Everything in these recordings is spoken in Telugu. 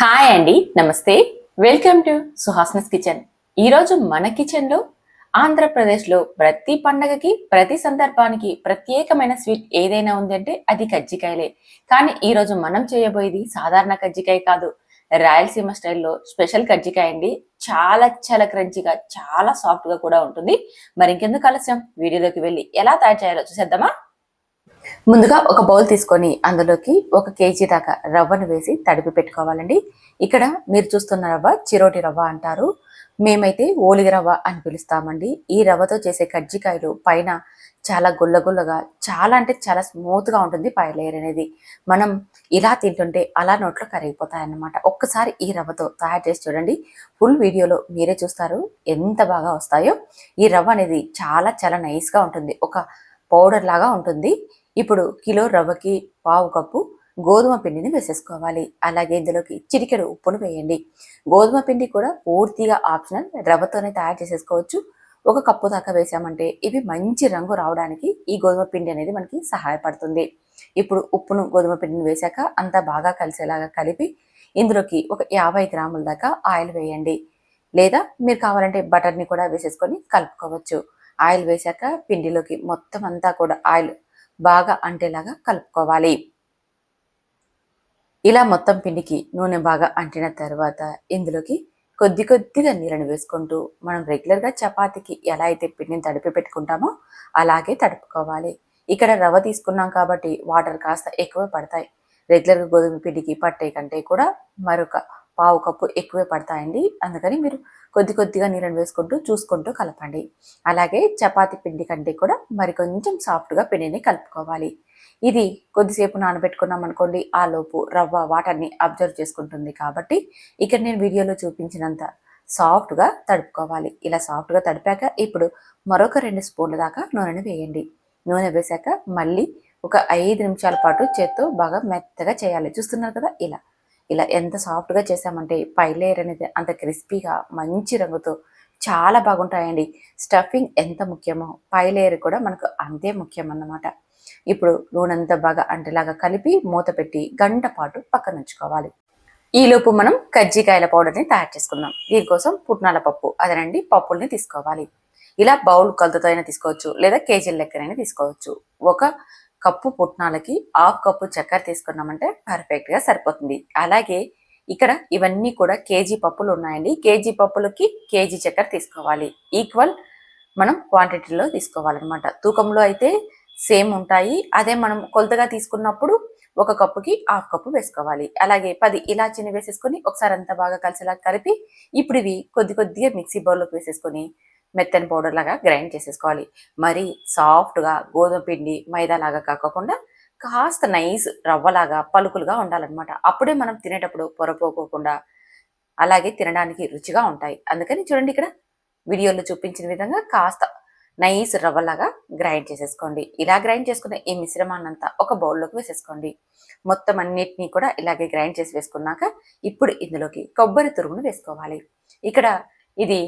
హాయ్ అండి, నమస్తే. వెల్కమ్ టు సుహాస్నస్ కిచెన్. ఈరోజు మన కిచెన్లో ఆంధ్రప్రదేశ్లో ప్రతి పండగకి ప్రతి సందర్భానికి ప్రత్యేకమైన స్వీట్ ఏదైనా ఉందంటే అది కజ్జికాయలే. కానీ ఈరోజు మనం చేయబోయేది సాధారణ కజ్జికాయ కాదు, రాయలసీమ స్టైల్లో స్పెషల్ కజ్జికాయ అండి. చాలా చాలా క్రంచిగా, చాలా సాఫ్ట్గా కూడా ఉంటుంది. మరి ఇంకెందుకు ఆలస్యం, వీడియోలోకి వెళ్ళి ఎలా తయారు చేయాలో చూసేద్దామా. ముందుగా ఒక బౌల్ తీసుకొని అందులోకి 1 కేజీ దాకా రవ్వను వేసి తడిపి పెట్టుకోవాలండి. ఇక్కడ మీరు చూస్తున్న రవ్వ చిరోటి రవ్వ అంటారు. మేమైతే ఓలిగ రవ్వ అని పిలుస్తామండి. ఈ రవ్వతో చేసే కజ్జికాయలు పైన చాలా గుల్లగుల్లగా, చాలా అంటే చాలా స్మూత్గా ఉంటుంది పై లేయర్ అనేది. మనం ఇలా తింటుంటే అలా నోట్లో కరిగిపోతాయి అన్నమాట. ఒక్కసారి ఈ రవ్వతో తయారు చేసి చూడండి. ఫుల్ వీడియోలో మీరే చూస్తారు ఎంత బాగా వస్తాయో. ఈ రవ్వ అనేది చాలా చాలా నైస్గా ఉంటుంది, ఒక పౌడర్ లాగా ఉంటుంది. ఇప్పుడు కిలో రవ్వకి పావు కప్పు గోధుమ పిండిని వేసేసుకోవాలి. అలాగే ఇందులోకి చిటికెడు ఉప్పును వేయండి. గోధుమ పిండి కూడా పూర్తిగా ఆప్షనల్, రవ్వతోనే తయారు చేసేసుకోవచ్చు. 1 కప్పు దాకా వేసామంటే ఇవి మంచి రంగు రావడానికి ఈ గోధుమ పిండి అనేది మనకి సహాయపడుతుంది. ఇప్పుడు ఉప్పును గోధుమ పిండిని వేశాక అంతా బాగా కలిసేలాగా కలిపి ఇందులోకి ఒక 50 గ్రాముల దాకా ఆయిల్ వేయండి. లేదా మీరు కావాలంటే బటర్ని కూడా వేసేసుకొని కలుపుకోవచ్చు. ఆయిల్ వేశాక పిండిలోకి మొత్తం అంతా కూడా ఆయిల్ బాగా అంటేలాగా కలుపుకోవాలి. ఇలా మొత్తం పిండికి నూనె బాగా అంటిన తర్వాత ఇందులోకి కొద్దిగా నీళ్ళని వేసుకుంటూ మనం రెగ్యులర్గా చపాతీకి ఎలా అయితే పిండిని తడిపి పెట్టుకుంటామో అలాగే తడుపుకోవాలి. ఇక్కడ రవ్వ తీసుకున్నాం కాబట్టి వాటర్ కాస్త ఎక్కువ పడతాయి. రెగ్యులర్గా గోధుమ పిండికి పట్టే కంటే కూడా మరొక పావు కప్పు ఎక్కువే పడతాయండి. అందుకని మీరు కొద్దిగా నీళ్ళని వేసుకుంటూ చూసుకుంటూ కలపండి. అలాగే చపాతీ పిండి కంటే కూడా మరి కొంచెం సాఫ్ట్గా పిండిని కలుపుకోవాలి. ఇది కొద్దిసేపు నానబెట్టుకున్నాం అనుకోండి, ఆ లోపు రవ్వ వాటర్ని అబ్జర్వ్ చేసుకుంటుంది కాబట్టి ఇక్కడ నేను వీడియోలో చూపించినంత సాఫ్ట్గా తడుపుకోవాలి. ఇలా సాఫ్ట్గా తడిపాక ఇప్పుడు మరొక 2 స్పూన్ల దాకా నూనెను వేయండి. నూనె వేశాక మళ్ళీ ఒక 5 నిమిషాల పాటు చేత్తో బాగా మెత్తగా చేయాలి. చూస్తున్నారు కదా, ఇలా ఇలా ఎంత సాఫ్ట్గా చేసామంటే పై లేయర్ అనేది అంత క్రిస్పీగా మంచి రంగుతో చాలా బాగుంటాయండి. స్టఫింగ్ ఎంత ముఖ్యమో పై లేయర్ కూడా మనకు అంతే ముఖ్యం అన్నమాట. ఇప్పుడు నూనెంతా బాగా అంటేలాగా కలిపి మూత పెట్టి గంట పాటు పక్కన ఉంచుకోవాలి. ఈలోపు మనం కజ్జికాయల పౌడర్ని తయారు చేసుకుందాం. దీనికోసం పుట్నాల పప్పు, అదేనండి, పప్పుల్ని తీసుకోవాలి. ఇలా బౌల్ కొలతతో అయినా తీసుకోవచ్చు, లేదా కేజీల లెక్కనైనా తీసుకోవచ్చు. 1 కప్పు పుట్నాలకి 1/2 కప్పు చక్కెర తీసుకున్నామంటే పర్ఫెక్ట్గా సరిపోతుంది. అలాగే ఇక్కడ ఇవన్నీ కూడా కేజీ పప్పులు ఉన్నాయండి. కేజీ పప్పులకి కేజీ చక్కెర తీసుకోవాలి. ఈక్వల్ మనం క్వాంటిటీలో తీసుకోవాలన్నమాట. తూకంలో అయితే సేమ్ ఉంటాయి. అదే మనం కొలతగా తీసుకున్నప్పుడు 1 కప్పుకి 1/2 కప్పు వేసుకోవాలి. అలాగే 10 ఇలాచీని వేసేసుకొని ఒకసారి అంతా బాగా కలిసేలా కలిపి ఇప్పుడు ఇవి కొద్దిగా మిక్సీ బౌల్లోకి వేసేసుకొని మెత్తని పౌడర్ లాగా గ్రైండ్ చేసేసుకోవాలి. మరి సాఫ్ట్గా గోధుమ పిండి మైదా లాగా కాకుండా కాస్త నైస్ రవ్వలాగా పలుకులుగా ఉండాలన్నమాట. అప్పుడే మనం తినేటప్పుడు పొరపోకోకుండా అలాగే తినడానికి రుచిగా ఉంటాయి. అందుకని చూడండి, ఇక్కడ వీడియోలో చూపించిన విధంగా కాస్త నైస్ రవ్వలాగా గ్రైండ్ చేసేసుకోండి. ఇలా గ్రైండ్ చేసుకున్న ఈ మిశ్రమాన్నంతా ఒక బౌల్లోకి వేసేసుకోండి. మొత్తం అన్నిటినీ కూడా ఇలాగే గ్రైండ్ చేసి వేసుకున్నాక ఇప్పుడు ఇందులోకి కొబ్బరి తురుమును వేసుకోవాలి. ఇక్కడ ఇది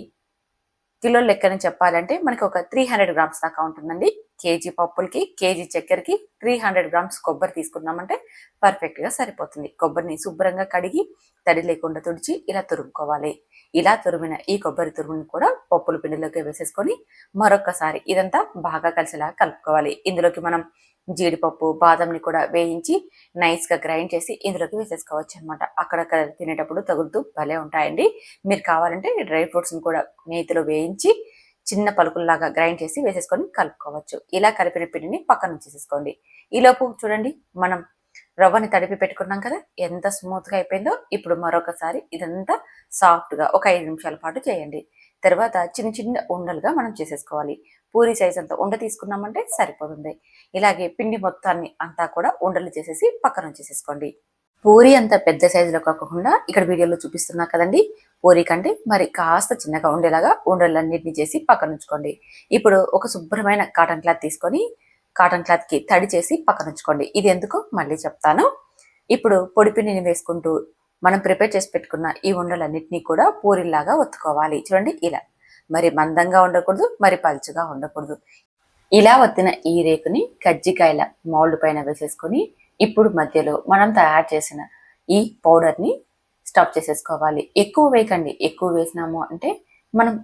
కిలో లెక్కని చెప్పాలంటే మనకి ఒక 300 గ్రామ్స్ దాకా ఉంటుందండి. కేజీ పప్పులకి కేజీ చక్కెరకి 300 గ్రామ్స్ కొబ్బరి తీసుకున్నామంటే పర్ఫెక్ట్గా సరిపోతుంది. కొబ్బరిని శుభ్రంగా కడిగి తడి లేకుండా తుడిచి ఇలా తురుముకోవాలి. ఇలా తురిమిన ఈ కొబ్బరి తురుముని కూడా పప్పుల పిండిలోకి వేసేసుకొని మరొకసారి ఇదంతా బాగా కలిసేలా కలుపుకోవాలి. ఇందులోకి మనం జీడిపప్పు, బాదంని కూడా వేయించి నైస్గా గ్రైండ్ చేసి ఇందులోకి వేసేసుకోవచ్చు అనమాట. అక్కడక్కడ తినేటప్పుడు తగులుతూ భలే ఉంటాయండి. మీరు కావాలంటే డ్రై ఫ్రూట్స్ని కూడా నేతిలో వేయించి చిన్న పలుకుల్లాగా గ్రైండ్ చేసి వేసేసుకొని కలుపుకోవచ్చు. ఇలా కలిపిన పిండిని పక్కన ఉంచేసేసుకోండి. ఈలోపు చూడండి, మనం రవ్వని తడిపి పెట్టుకున్నాం కదా, ఎంత స్మూత్గా అయిపోయిందో. ఇప్పుడు మరొకసారి ఇదంతా సాఫ్ట్గా ఒక 5 నిమిషాల పాటు చేయండి. తర్వాత చిన్న ఉండలుగా మనం చేసేసుకోవాలి. పూరి సైజ్ అంతా ఉండ తీసుకున్నామంటే సరిపోతుంది. ఇలాగే పిండి మొత్తాన్ని అంతా కూడా ఉండలు చేసేసి పక్కన ఉంచేసేసుకోండి. పూరి అంత పెద్ద సైజులో కాకుండా ఇక్కడ వీడియోలో చూపిస్తున్నా కదండి, పూరి కంటే మరి కాస్త చిన్నగా ఉండేలాగా ఉండలన్నిటిని చేసి పక్కన ఉంచుకోండి. ఇప్పుడు ఒక శుభ్రమైన కాటన్ క్లాత్ తీసుకొని కాటన్ క్లాత్కి తడి చేసి పక్కన ఉంచుకోండి. ఇది ఎందుకు మళ్ళీ చెప్తాను. ఇప్పుడు పొడి పిండిని వేసుకుంటూ మనం ప్రిపేర్ చేసి పెట్టుకున్న ఈ ఉండలన్నిటినీ కూడా పూరిలాగా ఒత్తుకోవాలి. చూడండి, ఇలా మరి మందంగా ఉండకూడదు, మరి పలుచగా ఉండకూడదు. ఇలా ఒత్తిన ఈ రేకుని కజ్జికాయల మౌల్డ్ పైన వేసేసుకొని ఇప్పుడు మధ్యలో మనం తయారు చేసిన ఈ పౌడర్ని స్టఫ్ చేసేసుకోవాలి. ఎక్కువ వేయకండి, ఎక్కువ వేసినాము అంటే మనం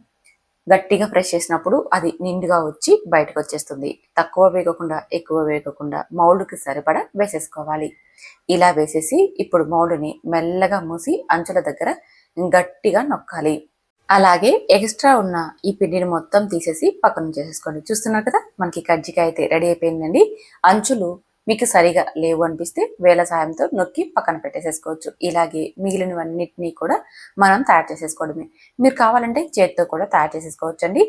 గట్టిగా ప్రెస్ చేసినప్పుడు అది నిండుగా వచ్చి బయటకు వచ్చేస్తుంది. తక్కువ వేగకుండా ఎక్కువ వేగకుండా మౌల్డ్కి సరిపడా వేసేసుకోవాలి. ఇలా వేసేసి ఇప్పుడు మౌల్డ్ని మెల్లగా మూసి అంచుల దగ్గర గట్టిగా నొక్కాలి. అలాగే ఎక్స్ట్రా ఉన్న ఈ పిండిని మొత్తం తీసేసి పక్కన చేసేసుకోండి. చూస్తున్నారు కదా, మనకి కజ్జికాయ అయితే రెడీ అయిపోయిందండి. అంచులు మీకు సరిగా లేవు అనిపిస్తే వేళ్ళ సాయంతో నొక్కి పక్కన పెట్టేసేసుకోవచ్చు. ఇలాగే మిగిలినవన్నిటినీ కూడా మనం తయారు చేసేసుకోవడమే. మీరు కావాలంటే చేతితో కూడా తయారు చేసేసుకోవచ్చు అండి.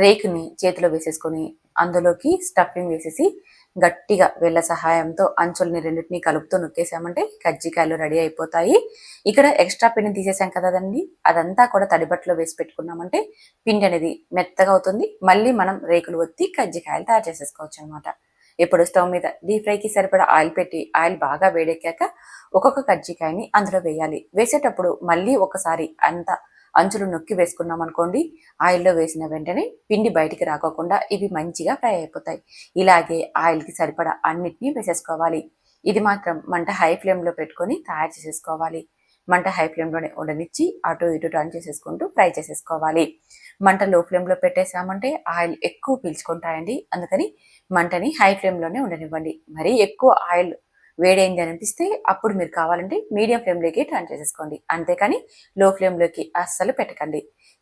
రేకుని చేతిలో వేసేసుకొని అందులోకి స్టఫింగ్ వేసేసి గట్టిగా వేళ్ళ సహాయంతో అంచుల్ని రెండింటినీ కలుపుతూ నొక్కేసామంటే కజ్జికాయలు రెడీ అయిపోతాయి. ఇక్కడ ఎక్స్ట్రా పిండిని తీసేసాం కదండి, అదంతా కూడా తడిబట్టలో వేసి పెట్టుకున్నామంటే పిండి అనేది మెత్తగా అవుతుంది. మళ్ళీ మనం రేకులు ఒత్తి కజ్జికాయలు తయారు చేసేసుకోవచ్చు అనమాట. ఇప్పుడు స్టవ్ మీద డీప్ ఫ్రైకి సరిపడా ఆయిల్ పెట్టి ఆయిల్ బాగా వేడెక్కాక ఒక్కొక్క కజ్జికాయని అందులో వేయాలి. వేసేటప్పుడు మళ్ళీ ఒకసారి అంత అంచులు నొక్కి వేసుకున్నాం అనుకోండి, ఆయిల్లో వేసిన వెంటనే పిండి బయటికి రాకోకుండా ఇవి మంచిగా ఫ్రై అయిపోతాయి. ఇలాగే ఆయిల్కి సరిపడా అన్నిటినీ వేసేసుకోవాలి. ఇది మాత్రం మంట హై ఫ్లేమ్లో పెట్టుకొని తయారు చేసేసుకోవాలి. మంట హై ఫ్లేమ్లోనే ఉండనిచ్చి అటు ఇటు టర్న్ చేసేసుకుంటూ ఫ్రై చేసేసుకోవాలి. మంట లో ఫ్లేమ్లో పెట్టేసామంటే ఆయిల్ ఎక్కువ పీల్చుకుంటాయండి. అందుకని మంటని హై ఫ్లేమ్లోనే ఉండనివ్వండి. మరీ ఎక్కువ ఆయిల్ వేడైంది అని అనిపిస్తే అప్పుడు మీరు కావాలంటే మీడియం ఫ్లేమ్లోకి టర్న్ చేసేసుకోండి. అంతేకాని లో ఫ్లేమ్లోకి అస్సలు పెట్టకండి.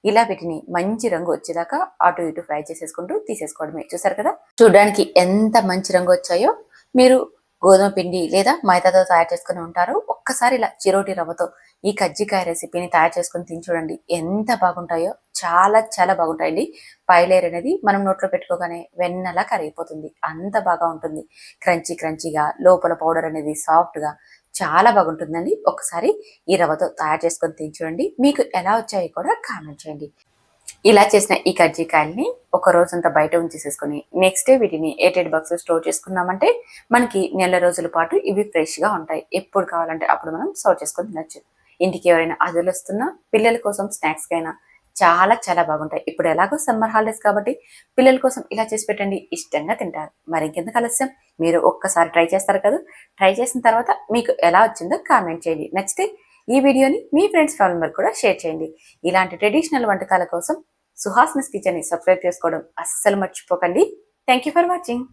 ఇలా వీటిని మంచి రంగు వచ్చేదాకా అటు ఇటు ఫ్రై చేసేసుకుంటూ తీసేసుకోవడమే. చూసారు కదా, చూడడానికి ఎంత మంచి రంగు వచ్చాయో. మీరు గోధుమ పిండి లేదా మైదాతో తయారు చేసుకుని ఉంటారు. ఒక్కసారి ఇలా చిరోటి రవ్వతో ఈ కజ్జికాయ రెసిపీని తయారు చేసుకుని తిని చూడండి, ఎంత బాగుంటాయో. చాలా చాలా బాగుంటాయండి. పై లేయర్ అనేది మనం నోట్లో పెట్టుకోగానే వెన్నలా కరిగిపోతుంది. అంత బాగా ఉంటుంది. క్రంచీ క్రంచీగా, లోపల పౌడర్ అనేది సాఫ్ట్గా చాలా బాగుంటుందండి. ఒకసారి ఈ రవ్వతో తయారు చేసుకొని తిని చూడండి. మీకు ఎలా వచ్చాయో కూడా కామెంట్ చేయండి. ఇలా చేసిన ఈ కజ్జికాయల్ని ఒక రోజంతా బయట ఉంచేసేసుకొని నెక్స్ట్ డే వీటిని ఎయిటెడ్ బాక్స్ లో స్టోర్ చేసుకున్నామంటే మనకి నెల రోజుల పాటు ఇవి ఫ్రెష్ గా ఉంటాయి. ఎప్పుడు కావాలంటే అప్పుడు మనం స్టోర్ చేసుకొని తినచ్చు. ఇంటికి ఎవరైనా అతిథులు వస్తున్నా, పిల్లల కోసం స్నాక్స్ కైనా చాలా చాలా బాగుంటాయి. ఇప్పుడు ఎలాగో సమ్మర్ హాలిడేస్ కాబట్టి పిల్లల కోసం ఇలా చేసి పెట్టండి, ఇష్టంగా తింటారు. మరి ఇంకెందుకు ఆలస్యం, మీరు ఒక్కసారి ట్రై చేస్తారు కదా. ట్రై చేసిన తర్వాత మీకు ఎలా వచ్చిందో కామెంట్ చేయండి. నచ్చితే ఈ వీడియోని మీ ఫ్రెండ్స్ ఫ్యామిలీ మెంబర్ కూడా షేర్ చేయండి. ఇలాంటి ట్రెడిషనల్ వంటకాల కోసం సుహాస్నిస్ కిచెన్ ని సబ్స్క్రైబ్ చేసుకోవడం అస్సలు మర్చిపోకండి. Thank you for watching.